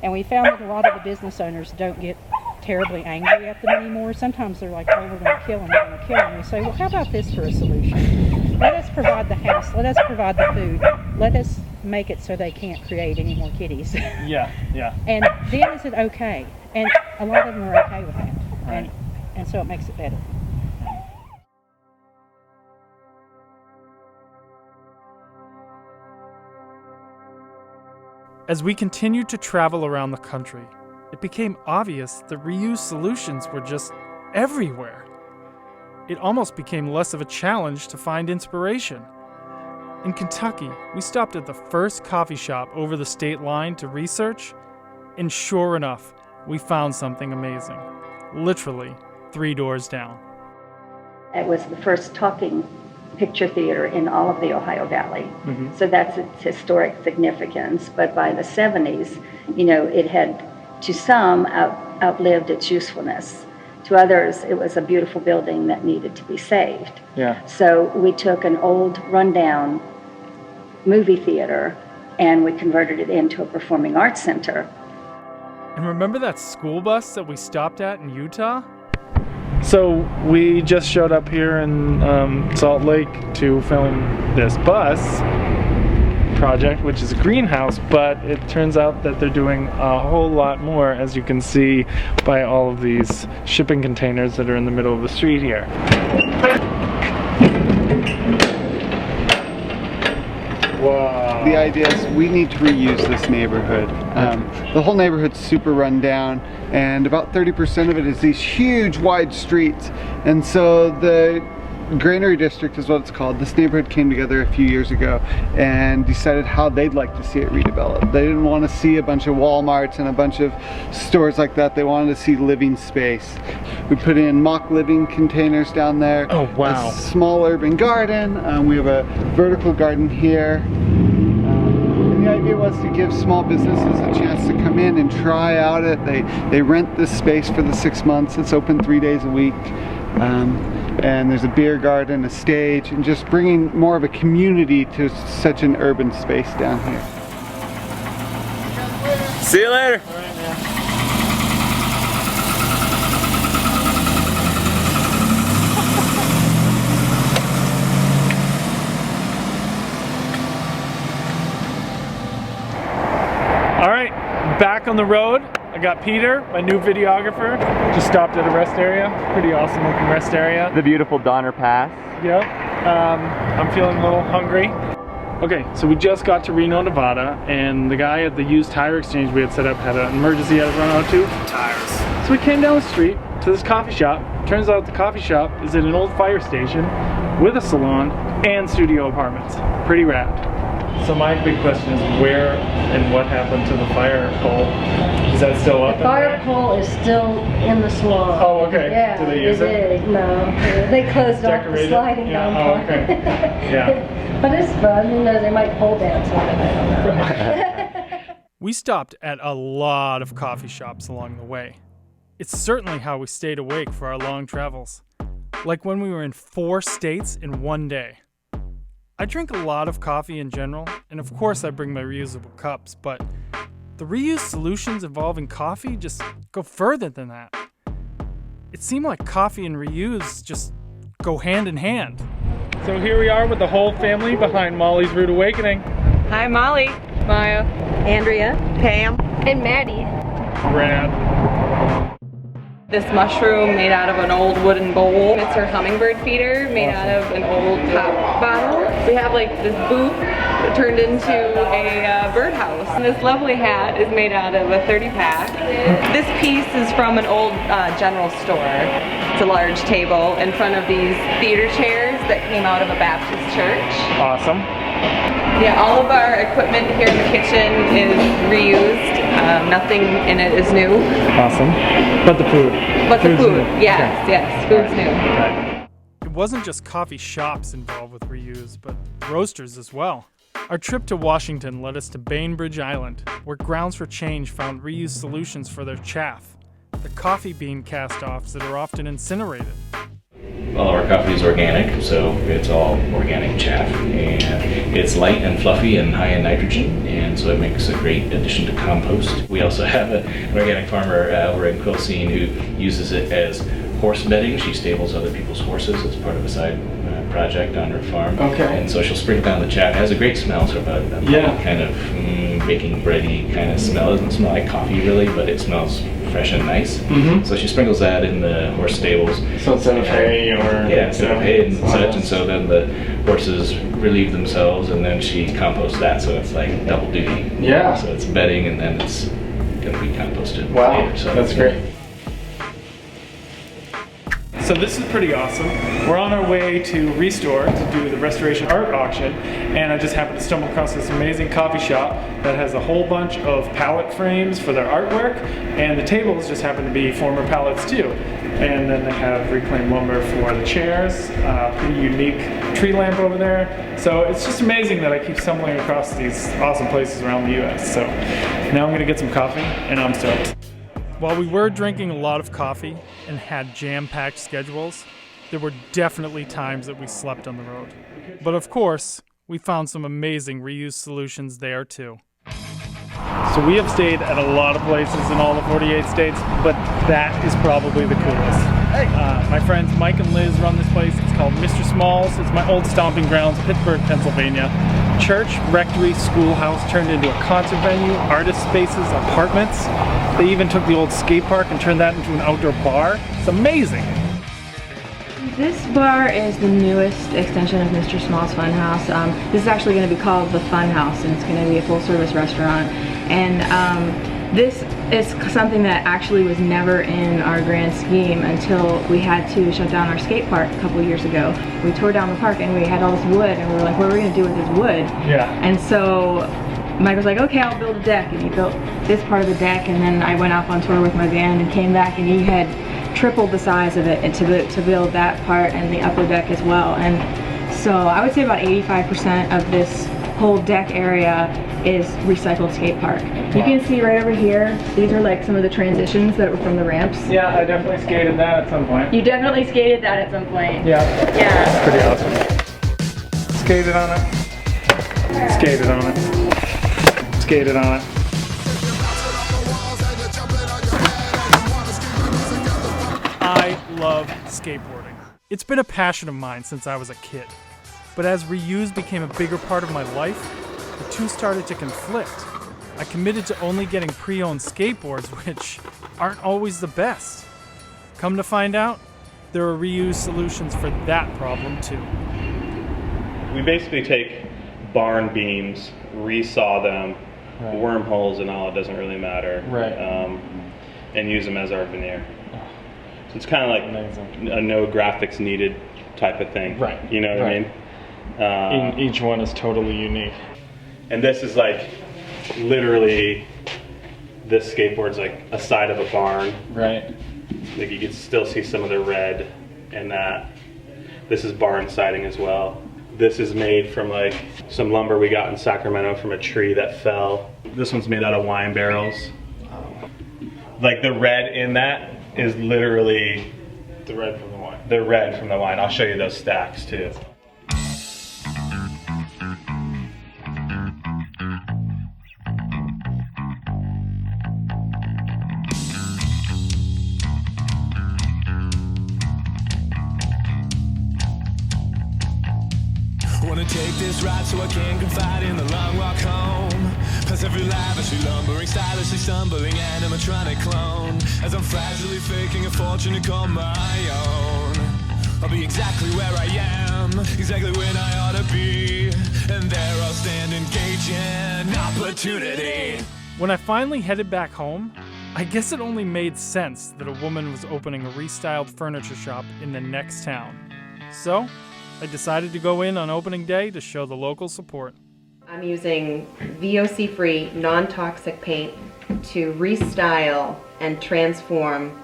And we found that a lot of the business owners don't get terribly angry at them anymore. Sometimes they're like, oh, we're going to kill them, we're going to kill them. We say, well, how about this for a solution? Let us provide the house, let us provide the food, let us make it so they can't create any more kitties. Yeah. And then is it okay? And a lot of them are okay with that. Right. And so it makes it better. As we continued to travel around the country, it became obvious that reuse solutions were just everywhere. It almost became less of a challenge to find inspiration. In Kentucky, we stopped at the first coffee shop over the state line to research, and sure enough, we found something amazing. Literally 3 doors down. It was the first talking picture theater in all of the Ohio Valley. So that's its historic significance. But by the 70s, you know, it had, to some, outlived its usefulness. To others, it was a beautiful building that needed to be saved. Yeah. So we took an old rundown movie theater and we converted it into a performing arts center. And remember that school bus that we stopped at in Utah? So we just showed up here in Salt Lake to film this bus project, which is a greenhouse, but it turns out that they're doing a whole lot more, as you can see by all of these shipping containers that are in the middle of the street here. Wow. The idea is we need to reuse this neighborhood. The whole neighborhood's super run down, and about 30% of it is these huge wide streets. And so the Granary District is what it's called. This neighborhood came together a few years ago and decided how they'd like to see it redeveloped. They didn't want to see a bunch of Walmarts and a bunch of stores like that. They wanted to see living space. We put in mock living containers down there. Oh, wow. A small urban garden. We have a vertical garden here. And the idea was to give small businesses a chance to come in and try out it. They rent this space for the 6 months. It's open 3 days a week. And there's a beer garden, a stage, and just bringing more of a community to such an urban space down here. See you later. All right, back on the road. I got Peter, my new videographer. Just stopped at a rest area. Pretty awesome looking rest area. The beautiful Donner Pass. Yep. I'm feeling a little hungry. Okay, so we just got to Reno, Nevada, and the guy at the used tire exchange we had set up had an emergency he had to run out to. Tires. So we came down the street to this coffee shop. Turns out the coffee shop is in an old fire station with a salon and studio apartments. Pretty rad. So my big question is where and what happened to the fire pole? Is that still up? The fire pole is still in the salon. Oh, okay. Yeah, do they use it? No, they closed off the sliding down part. Oh, okay. Yeah. But it's fun. Who knows? They might pole dance on it. I don't know. We stopped at a lot of coffee shops along the way. It's certainly how we stayed awake for our long travels. Like when we were in 4 states in one day. I drink a lot of coffee in general, and of course I bring my reusable cups, but the reuse solutions involving coffee just go further than that. It seemed like coffee and reuse just go hand in hand. So here we are with the whole family behind Molly's Rude Awakening. Hi, Molly. Maya. Andrea. Pam. And Maddie. Rad. This mushroom made out of an old wooden bowl. It's her hummingbird feeder made out of an old pop bottle. We have like this booth that turned into a birdhouse. And this lovely hat is made out of a 30-pack. This piece is from an old general store. It's a large table in front of these theater chairs that came out of a Baptist church. Awesome. Yeah, all of our equipment here in the kitchen is reused. Nothing in it is new. Awesome. But the food. But the food, yes, okay. yes, food's new. Right. It wasn't just coffee shops involved with reuse, but roasters as well. Our trip to Washington led us to Bainbridge Island, where Grounds for Change found reuse solutions for their chaff, the coffee bean cast-offs that are often incinerated. Well, our coffee is organic, so it's all organic chaff, and it's light and fluffy and high in nitrogen, and so it makes a great addition to compost. We also have an organic farmer over in Quilcene who uses it as horse bedding. She stables other people's horses as part of a side project on her farm. Okay. And so she'll sprinkle down the chaff. It has a great smell, so about kind of baking bready kind of smell. It doesn't smell like coffee really, but it smells fresh and nice. Mm-hmm. So she sprinkles that in the horse stables. So instead of hay or... Yeah, instead of hay and such, and so then the horses relieve themselves, and then she composts that, so it's like double duty. Yeah. So it's bedding, and then it's going to be composted later. So that's great. So this is pretty awesome. We're on our way to Restore to do the restoration art auction, and I just happened to stumble across this amazing coffee shop that has a whole bunch of pallet frames for their artwork, and the tables just happen to be former pallets too. And then they have reclaimed lumber for the chairs, pretty unique tree lamp over there. So it's just amazing that I keep stumbling across these awesome places around the US. So now I'm gonna get some coffee, and I'm stoked. While we were drinking a lot of coffee and had jam-packed schedules, there were definitely times that we slept on the road. But of course, we found some amazing reuse solutions there too. So we have stayed at a lot of places in all the 48 states, but that is probably the coolest. My friends Mike and Liz run this place. It's called Mr. Smalls. It's my old stomping grounds, Pittsburgh, Pennsylvania. Church, rectory, schoolhouse turned into a concert venue, artist spaces, apartments. They even took the old skate park and turned that into an outdoor bar. It's amazing. This bar is the newest extension of Mr. Small's Funhouse. This is actually going to be called the Funhouse, and it's going to be a full-service restaurant. And this is something that actually was never in our grand scheme until we had to shut down our skate park a couple years ago. We tore down the park and we had all this wood, and we were like, what are we going to do with this wood? Yeah. And so Mike was like, okay, I'll build a deck, and he built this part of the deck, and then I went off on tour with my band and came back, and he had tripled the size of it and to build that part and the upper deck as well. And so I would say about 85% of this whole deck area is recycled skate park. You can see right over here, these are like some of the transitions that were from the ramps. Yeah, I definitely skated that at some point. You definitely skated that at some point. Yeah. Yeah. Pretty awesome. Skated on it. Skated on it. Skated on it. I love skateboarding. It's been a passion of mine since I was a kid. But as reuse became a bigger part of my life, the two started to conflict. I committed to only getting pre-owned skateboards, which aren't always the best. Come to find out, there are reuse solutions for that problem too. We basically take barn beams, resaw them, wormholes and all, it doesn't really matter, and use them as our veneer. So it's kind of like a no graphics needed type of thing. Right. You know what I mean? Each one is totally unique. And this is like literally, this skateboard's like a side of a barn. Right. Like you can still see some of the red in that. This is barn siding as well. This is made from like some lumber we got in Sacramento from a tree that fell. This one's made out of wine barrels. Like the red in that is literally the red from the wine. The red from the wine. I'll show you those stacks too. Wanna take this ride so I can confide in the long walk home. Past every lavishly lumbering, stylishly stumbling animatronic clone. As I'm fragilely faking a fortune to call my own. I'll be exactly where I am, exactly when I ought to be. And there I'll stand engaging opportunity. When I finally headed back home, I guess it only made sense that a woman was opening a restyled furniture shop in the next town. So, I decided to go in on opening day to show the local support. I'm using VOC-free, non-toxic paint to restyle and transform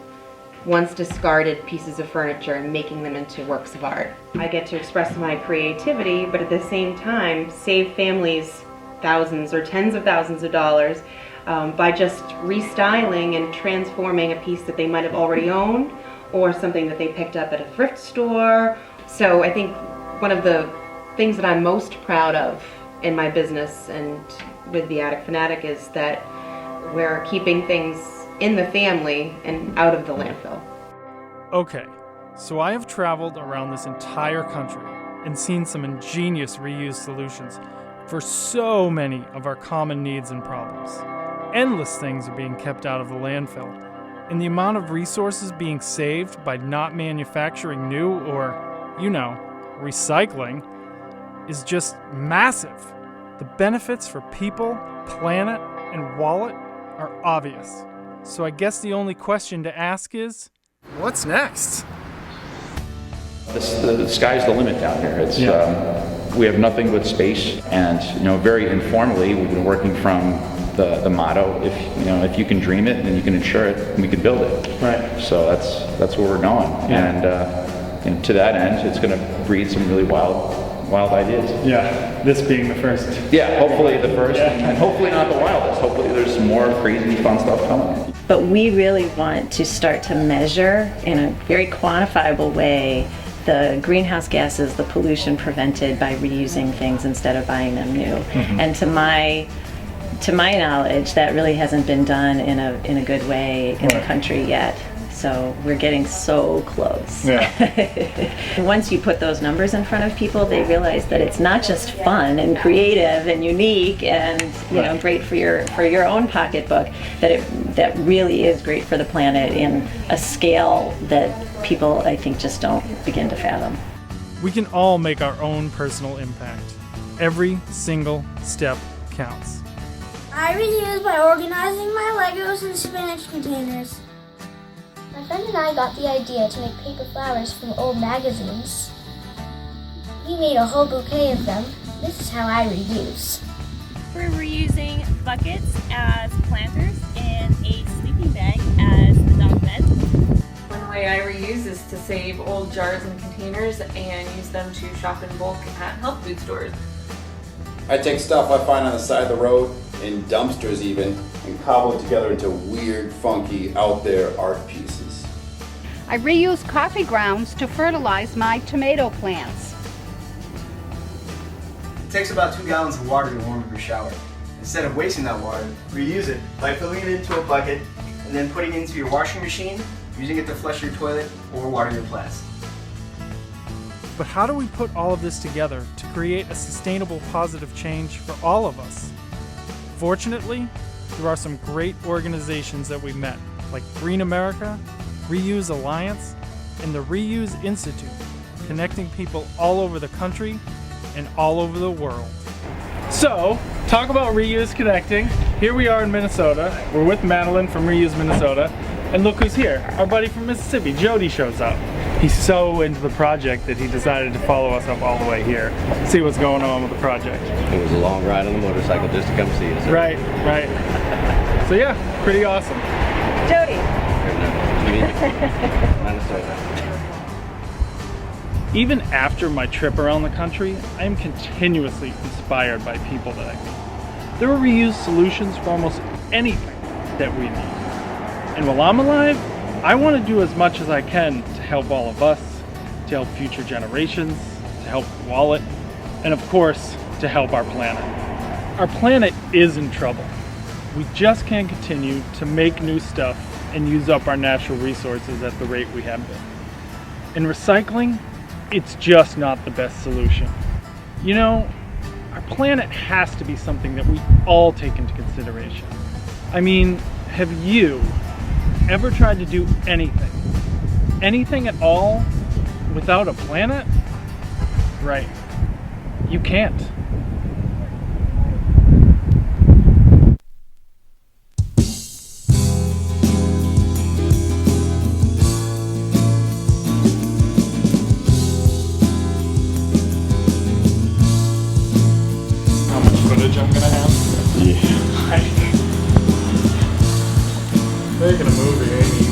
once discarded pieces of furniture and making them into works of art. I get to express my creativity, but at the same time save families thousands or tens of thousands of dollars by just restyling and transforming a piece that they might have already owned or something that they picked up at a thrift store. So I think one of the things that I'm most proud of in my business and with the Attic Fanatic is that we're keeping things in the family and out of the landfill. Okay, so I have traveled around this entire country and seen some ingenious reuse solutions for so many of our common needs and problems. Endless things are being kept out of the landfill, and the amount of resources being saved by not manufacturing new or, you know, recycling is just massive. The benefits for people, planet, and wallet are obvious. So I guess the only question to ask is, what's next? The sky's the limit down here. It's we have nothing but space, and very informally, we've been working from the motto: if you can dream it, then you can insure it, and we can build it. Right. So that's where we're going, and to that end, it's going to breed some really wild ideas. Yeah, this being the first. Yeah, hopefully the first, and hopefully not the wildest. Hopefully there's more crazy, fun stuff coming. But we really want to start to measure in a very quantifiable way the greenhouse gases, the pollution prevented by reusing things instead of buying them new. Mm-hmm. And to my knowledge, that really hasn't been done in a good way in the country yet. So we're getting so close. Yeah. Once you put those numbers in front of people, they realize that it's not just fun and creative and unique and great for your own pocketbook. That really is great for the planet in a scale that people, I think, just don't begin to fathom. We can all make our own personal impact. Every single step counts. I reuse by organizing my Legos in spinach containers. My friend and I got the idea to make paper flowers from old magazines. We made a whole bouquet of them. This is how I reuse. We're reusing buckets as planters and a sleeping bag as the dog bed. One way I reuse is to save old jars and containers and use them to shop in bulk at health food stores. I take stuff I find on the side of the road, in dumpsters even, and cobble it together into weird, funky, out there art pieces. I reuse coffee grounds to fertilize my tomato plants. It takes about 2 gallons of water to warm up your shower. Instead of wasting that water, reuse it by filling it into a bucket and then putting it into your washing machine, using it to flush your toilet or water your plants. But how do we put all of this together to create a sustainable, positive change for all of us? Fortunately, there are some great organizations that we met, like Green America, Reuse Alliance, and the Reuse Institute, connecting people all over the country and all over the world. So, talk about reuse connecting. Here we are in Minnesota. We're with Madalyn from Reuse Minnesota. And look who's here. Our buddy from Mississippi, Jody, shows up. He's so into the project that he decided to follow us up all the way here, see what's going on with the project. It was a long ride on the motorcycle just to come see us. Right, right. So yeah, pretty awesome. Jody. Even after my trip around the country, I am continuously inspired by people that I meet. There are reused solutions for almost anything that we need. And while I'm alive, I want to do as much as I can to help all of us, to help future generations, to help the wallet, and of course, to help our planet. Our planet is in trouble. We just can't continue to make new stuff and use up our natural resources at the rate we have been. And recycling, it's just not the best solution. You know, our planet has to be something that we all take into consideration. I mean, have you ever tried to do anything at all without a planet? Right. You can't. How much footage I'm gonna have? Yeah. Making a movie ain't easy.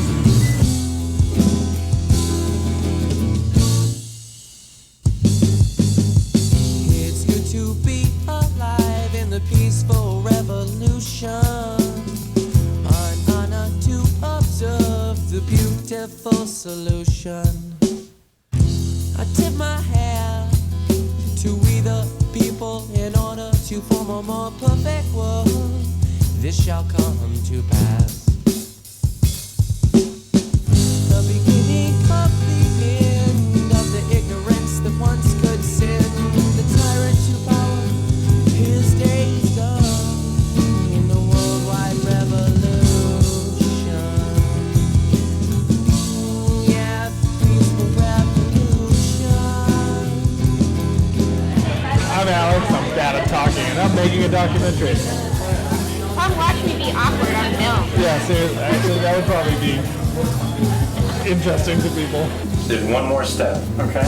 It's good to be alive in the peaceful revolution. An honor to observe the beautiful solution. I tip my hat to we the people in order to form a more perfect world. This shall come to pass. The beginning of the end of the ignorance that once could sin. The tyrant to power, his days done in the worldwide revolution. Yeah, peaceful revolution. I'm Alex, I'm bad at talking, and I'm making a documentary. Come watch me be awkward on film. Yeah, seriously, actually, that would probably be interesting to people. There's one more step, okay?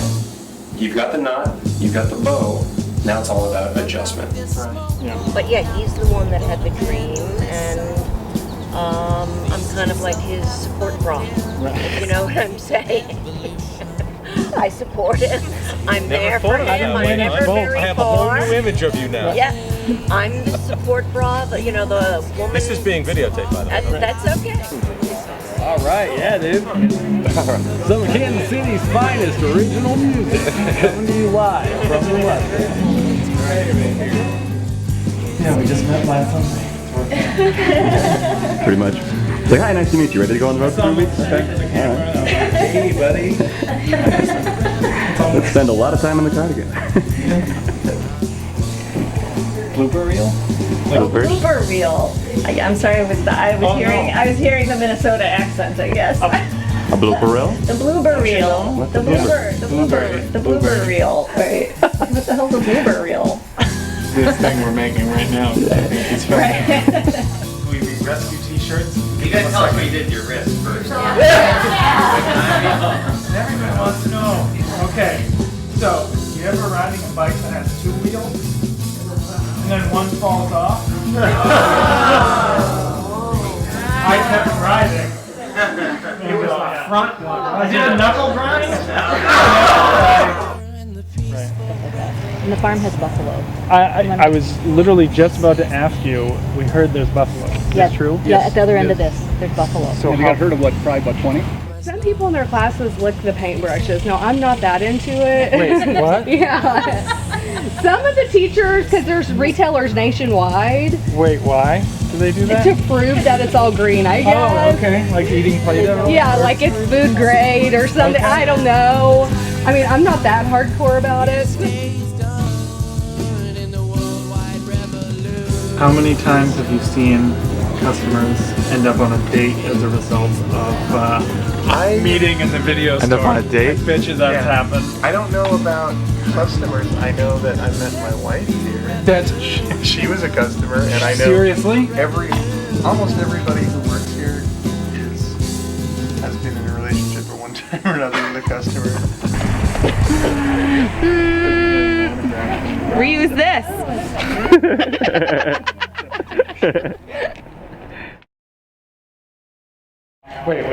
You've got the knot, you've got the bow, now it's all about adjustment. Yeah. But yeah, he's the one that had the dream, and I'm kind of like his support bra. If you know what I'm saying? I support him. I'm there for him. I'm never very I have a whole far. new image of you now. Yeah, I'm the support bra, but you know, the woman. This is being videotaped, by the way. That's okay. All right, yeah, dude. Some of Kansas City's finest original music coming to you live from the left. Yeah, we just met last Sunday. Pretty much. It's like, hi, nice to meet you. Ready to go on the road for 2 weeks? Okay. All right. Hey, buddy. Let's spend a lot of time in the car together. Blooper reel? Blooper reel. I'm sorry, I was hearing the Minnesota accent, I guess. A blooper reel? The blooper reel. What's The blooper reel. Wait, what the hell's a blooper reel? This thing we're making right now. I think it's fun. We rescue t-shirts. You guys tell us what you did to your wrist first. Everybody wants to know. Okay, so you ever riding a bike that has 2 wheels and then one falls off? I kept riding. It was my front one. I did a knuckle grind. Right. stuff like that. And the farm has buffalo. I was literally just about to ask you, we heard there's buffalo. Is that true? Yeah, at the other end of this, there's buffalo. So you got herd of what, probably about 20? Some people in their classes lick the paintbrushes. No, I'm not that into it. Wait, what? Yeah. Some of the teachers, because there's retailers nationwide. Wait, why do they do that? To prove that it's all green, I guess. Oh, okay. Like eating Play-Doh? Yeah, like it's food grade or something. Okay. I don't know. I mean, I'm not that hardcore about it. How many times have you seen customers end up on a date as a result of meeting in the video store? End up on a date? I bet you that's happened. I don't know about customers. I know that I met my wife here. That's she was a customer, and I know seriously almost everybody who works here has been in a relationship at one time or another with a customer. Reuse this. Wait.